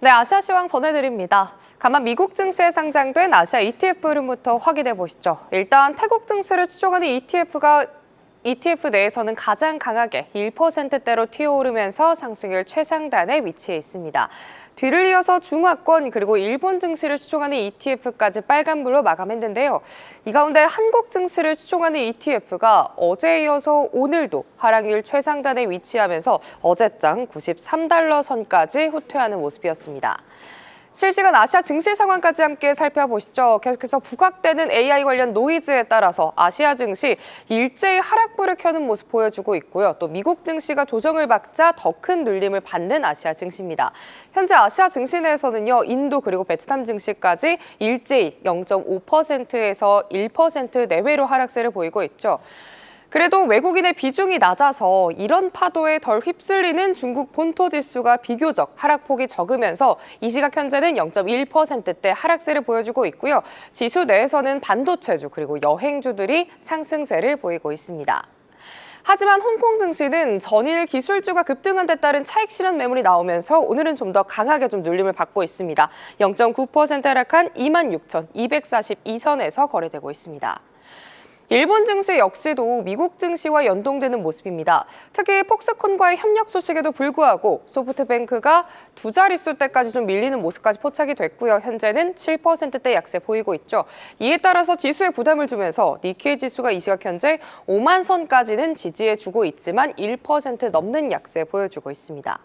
네, 아시아 시황 전해드립니다. 가만 미국 증시에 상장된 아시아 ETF 흐름부터 확인해 보시죠. 일단 태국 증시를 추종하는 ETF 내에서는 가장 강하게 1%대로 튀어오르면서 상승률 최상단에 위치해 있습니다. 뒤를 이어서 중화권 그리고 일본 증시를 추종하는 ETF까지 빨간불로 마감했는데요. 이 가운데 한국 증시를 추종하는 ETF가 어제에 이어서 오늘도 하락률 최상단에 위치하면서 어제장 93달러 선까지 후퇴하는 모습이었습니다. 실시간 아시아 증시 상황까지 함께 살펴보시죠. 계속해서 부각되는 AI 관련 노이즈에 따라서 아시아 증시 일제히 하락불을 켜는 모습 보여주고 있고요. 또 미국 증시가 조정을 받자 더 큰 눌림을 받는 아시아 증시입니다. 현재 아시아 증시 내에서는요, 인도 그리고 베트남 증시까지 일제히 0.5%에서 1% 내외로 하락세를 보이고 있죠. 그래도 외국인의 비중이 낮아서 이런 파도에 덜 휩쓸리는 중국 본토 지수가 비교적 하락폭이 적으면서 이 시각 현재는 0.1%대 하락세를 보여주고 있고요. 지수 내에서는 반도체주 그리고 여행주들이 상승세를 보이고 있습니다. 하지만 홍콩 증시는 전일 기술주가 급등한 데 따른 차익 실현 매물이 나오면서 오늘은 좀 더 강하게 눌림을 받고 있습니다. 0.9% 하락한 26,242선에서 거래되고 있습니다. 일본 증시 역시도 미국 증시와 연동되는 모습입니다. 특히 폭스콘과의 협력 소식에도 불구하고 소프트뱅크가 두 자릿수대까지 밀리는 모습까지 포착이 됐고요. 현재는 7%대 약세 보이고 있죠. 이에 따라서 지수에 부담을 주면서 니케이 지수가 이 시각 현재 5만 선까지는 지지해주고 있지만 1% 넘는 약세 보여주고 있습니다.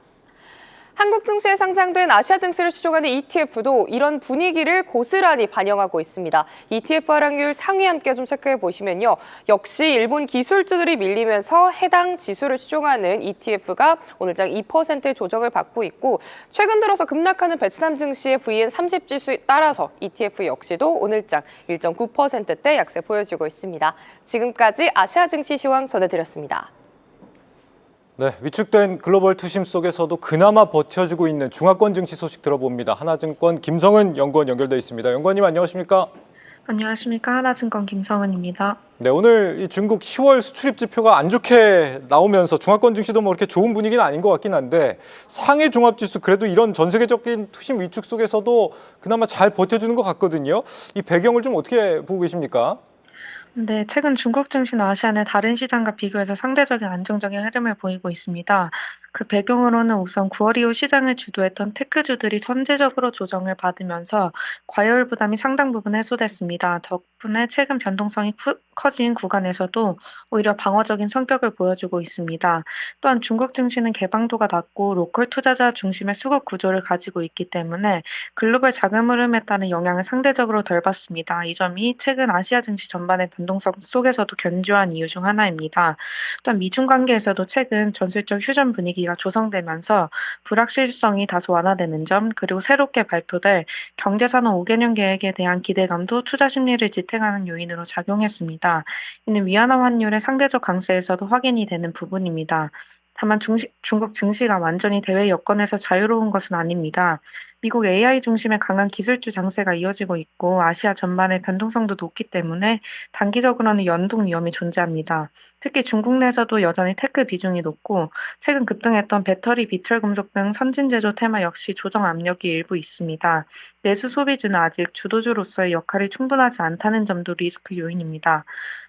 한국 증시에 상장된 아시아 증시를 추종하는 ETF도 이런 분위기를 고스란히 반영하고 있습니다. ETF 하락률 상위 함께 체크해 보시면요. 역시 일본 기술주들이 밀리면서 해당 지수를 추종하는 ETF가 오늘장 2% 조정을 받고 있고 최근 들어서 급락하는 베트남 증시의 VN30 지수에 따라서 ETF 역시도 오늘장 1.9%대 약세 보여주고 있습니다. 지금까지 아시아 증시 시황 전해드렸습니다. 네, 위축된 글로벌 투심 속에서도 그나마 버텨주고 있는 중화권 증시 소식 들어봅니다. 하나증권 김성은 연구원 연결돼 있습니다. 연구원님 안녕하십니까? 안녕하십니까. 하나증권 김성은입니다. 네, 오늘 이 중국 10월 수출입 지표가 안 좋게 나오면서 중화권 증시도 그렇게 좋은 분위기는 아닌 것 같긴 한데 상해 종합지수 그래도 이런 전 세계적인 투심 위축 속에서도 그나마 잘 버텨주는 것 같거든요. 이 배경을 좀 어떻게 보고 계십니까? 네, 최근 중국 증시는 아시안의 다른 시장과 비교해서 상대적인 안정적인 흐름을 보이고 있습니다. 그 배경으로는 우선 9월 이후 시장을 주도했던 테크주들이 선제적으로 조정을 받으면서 과열 부담이 상당 부분 해소됐습니다. 덕분에 최근 변동성이 커진 구간에서도 오히려 방어적인 성격을 보여주고 있습니다. 또한 중국 증시는 개방도가 낮고 로컬 투자자 중심의 수급 구조를 가지고 있기 때문에 글로벌 자금 흐름에 따른 영향을 상대적으로 덜 받습니다. 이 점이 최근 아시아 증시 전반의 변동성 속에서도 견조한 이유 중 하나입니다. 또한 미중 관계에서도 최근 전술적 휴전 분위기가 조성되면서 불확실성이 다소 완화되는 점, 그리고 새롭게 발표될 경제산업 5개년 계획에 대한 기대감도 투자 심리를 지탱하는 요인으로 작용했습니다. 이는 위안화 환율의 상대적 강세에서도 확인이 되는 부분입니다. 다만 중국 증시가 완전히 대외 여건에서 자유로운 것은 아닙니다. 미국 AI 중심의 강한 기술주 장세가 이어지고 있고 아시아 전반의 변동성도 높기 때문에 단기적으로는 연동 위험이 존재합니다. 특히 중국 내에서도 여전히 테크 비중이 높고 최근 급등했던 배터리, 비철 금속 등 선진 제조 테마 역시 조정 압력이 일부 있습니다. 내수 소비주는 아직 주도주로서의 역할이 충분하지 않다는 점도 리스크 요인입니다.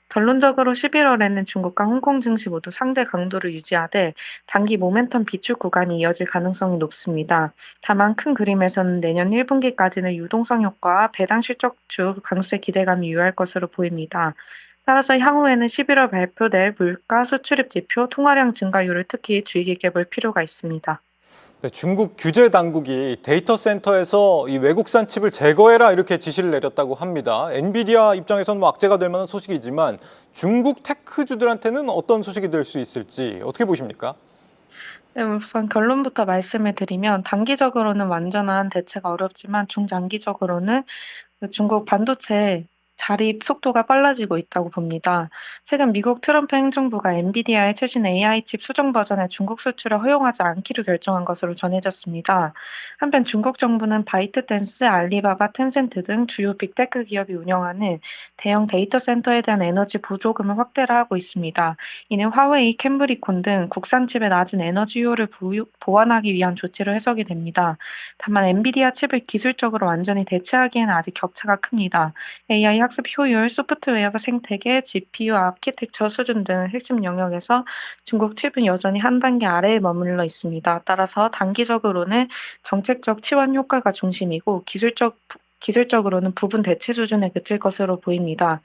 결론적으로 11월에는 중국과 홍콩 증시 모두 상대 강도를 유지하되 단기 모멘텀 비축 구간이 이어질 가능성이 높습니다. 다만 큰 그림에서는 내년 1분기까지는 유동성 효과와 배당 실적주 강세 기대감이 유효할 것으로 보입니다. 따라서 향후에는 11월 발표될 물가 수출입 지표, 통화량 증가율을 특히 주의 깊게 볼 필요가 있습니다. 네, 중국 규제 당국이 데이터 센터에서 이 외국산 칩을 제거해라 이렇게 지시를 내렸다고 합니다. 엔비디아 입장에서는 악재가 될 만한 소식이지만 중국 테크주들한테는 어떤 소식이 될 수 있을지 어떻게 보십니까? 네, 우선 결론부터 말씀을 드리면 단기적으로는 완전한 대체가 어렵지만 중장기적으로는 그 중국 반도체 자립 속도가 빨라지고 있다고 봅니다. 최근 미국 트럼프 행정부가 엔비디아의 최신 AI 칩 수정 버전의 중국 수출을 허용하지 않기로 결정한 것으로 전해졌습니다. 한편 중국 정부는 바이트댄스, 알리바바, 텐센트 등 주요 빅테크 기업이 운영하는 대형 데이터 센터에 대한 에너지 보조금을 확대를 하고 있습니다. 이는 화웨이, 캠브리콘 등 국산 칩의 낮은 에너지 효율을 보완하기 위한 조치로 해석이 됩니다. 다만 엔비디아 칩을 기술적으로 완전히 대체하기에는 아직 격차가 큽니다. AI 학습 효율, 소프트웨어 생태계, GPU 아키텍처 수준 등 핵심 영역에서 중국 칩은 여전히 한 단계 아래에 머물러 있습니다. 따라서 단기적으로는 정책적 치환 효과가 중심이고 기술적으로는 부분 대체 수준에 그칠 것으로 보입니다.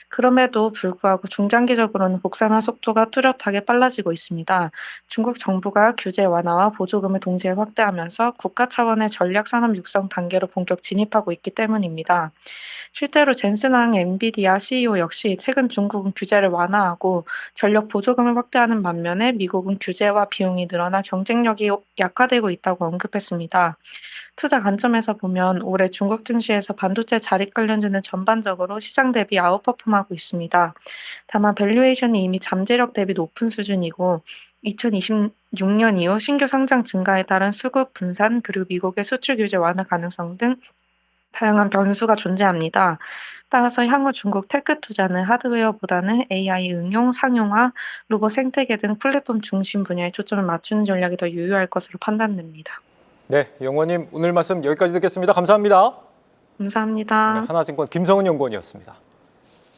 그럼에도 불구하고 중장기적으로는 국산화 속도가 뚜렷하게 빨라지고 있습니다. 중국 정부가 규제 완화와 보조금을 동시에 확대하면서 국가 차원의 전략 산업 육성 단계로 본격 진입하고 있기 때문입니다. 실제로 젠슨항 엔비디아 CEO 역시 최근 중국은 규제를 완화하고 전력 보조금을 확대하는 반면에 미국은 규제와 비용이 늘어나 경쟁력이 약화되고 있다고 언급했습니다. 투자 관점에서 보면 올해 중국 증시에서 반도체 자립 관련주는 전반적으로 시장 대비 아웃퍼폼하고 있습니다. 다만 밸류에이션이 이미 잠재력 대비 높은 수준이고 2026년 이후 신규 상장 증가에 따른 수급 분산 그리고 미국의 수출 규제 완화 가능성 등 다양한 변수가 존재합니다. 따라서 향후 중국 테크 투자는 하드웨어보다는 AI 응용, 상용화, 로봇 생태계 등 플랫폼 중심 분야에 초점을 맞추는 전략이 더 유효할 것으로 판단됩니다. 네, 영원님 오늘 말씀 여기까지 듣겠습니다. 감사합니다. 감사합니다. 네, 하나증권 김성은 연구원이었습니다.